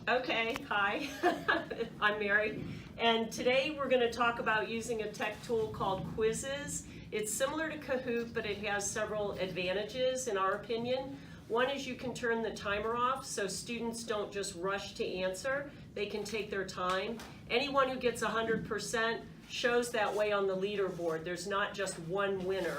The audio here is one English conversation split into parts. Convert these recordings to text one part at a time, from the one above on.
Okay, hi, I'm Mary, and today we're going to talk about using a tech tool called Quizizz. It's similar to Kahoot, but it has several advantages in our opinion. One is you can turn the timer off so students don't just rush to answer. They can take their time. Anyone who gets 100% shows that way on the leaderboard. There's not just one winner,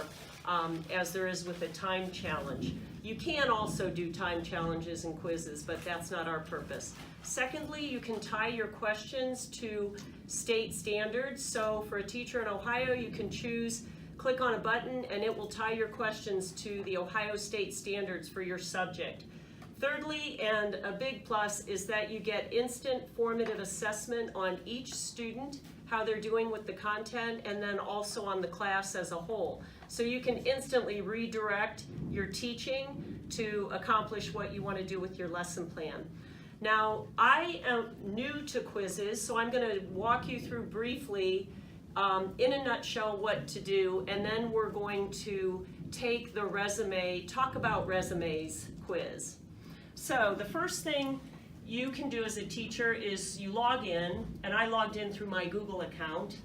as there is with a time challenge. You can also do time challenges and quizzes, but that's not our purpose. Secondly, you can tie your questions to state standards. So for a teacher in Ohio, you can click on a button and it will tie your questions to the Ohio state standards for your subject. Thirdly, and a big plus, is that you get instant formative assessment on each student, how they're doing with the content, and then also on the class as a whole. So you can instantly redirect your teaching to accomplish what you want to do with your lesson plan. Now, I am new to Quizizz, so I'm going to walk you through briefly, in a nutshell, what to do, and then we're going to take the talk about resumes quiz. So the first thing you can do as a teacher is you log in, and I logged in through my Google account,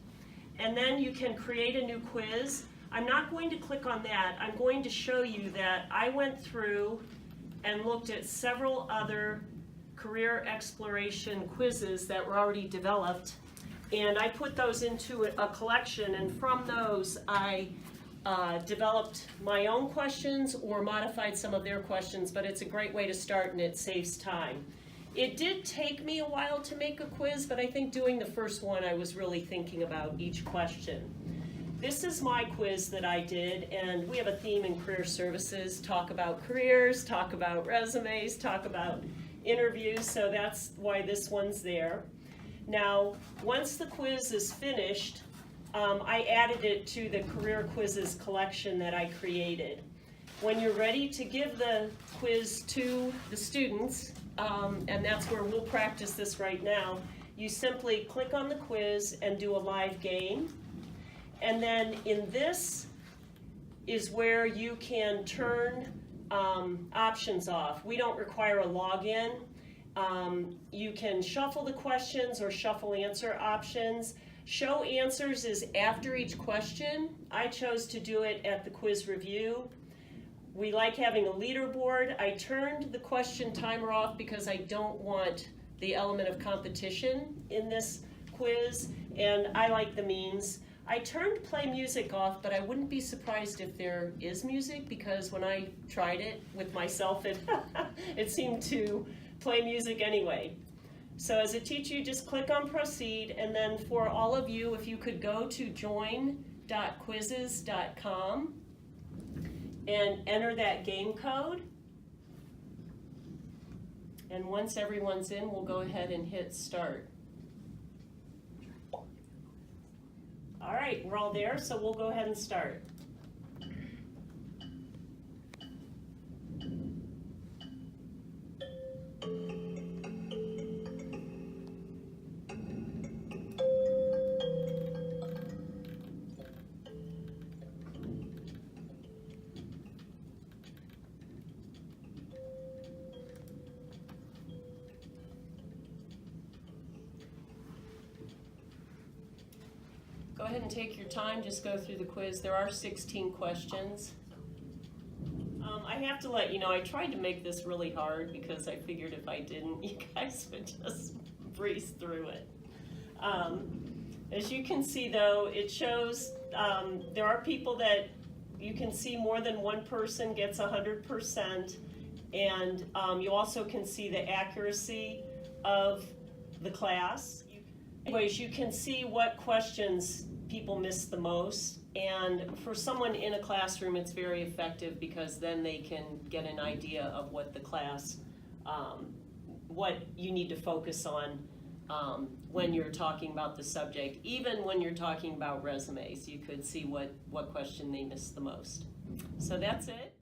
and then you can create a new quiz. I'm not going to click on that. I'm going to show you that I went through and looked at several other career exploration quizzes that were already developed, and I put those into a collection, and from those I developed my own questions or modified some of their questions, but it's a great way to start and it saves time. It did take me a while to make a quiz, but I think doing the first one I was really thinking about each question. This is my quiz that I did, and we have a theme in career services: talk about careers, talk about resumes, talk about interviews, so that's why this one's there. Now, once the quiz is finished, I added it to the career quizzes collection that I created. When you're ready to give the quiz to the students, and that's where we'll practice this right now, you simply click on the quiz and do a live game. And then in this is where you can turn options off. We don't require a login. You can shuffle the questions or shuffle answer options. Show answers is after each question. I chose to do it at the quiz review. We like having a leaderboard. I turned the question timer off because I don't want the element of competition in this quiz, and I like the means. I turned play music off, but I wouldn't be surprised if there is music, because when I tried it with myself, it seemed to play music anyway. So as a teacher, you just click on proceed, and then for all of you, if you could go to join.quizizz.com and enter that game code. And once everyone's in, we'll go ahead and hit start. All right, we're all there, so we'll go ahead and start. Go ahead and take your time, just go through the quiz. There are 16 questions. I have to let you know, I tried to make this really hard because I figured if I didn't, you guys would just breeze through it. As you can see though, it shows there are people that you can see more than one person gets 100%, and you also can see the accuracy of the class. Anyways, you can see what questions people miss the most, and for someone in a classroom it's very effective because then they can get an idea of what the class, what you need to focus on when you're talking about the subject. Even when you're talking about resumes, you could see what question they miss the most. So that's it.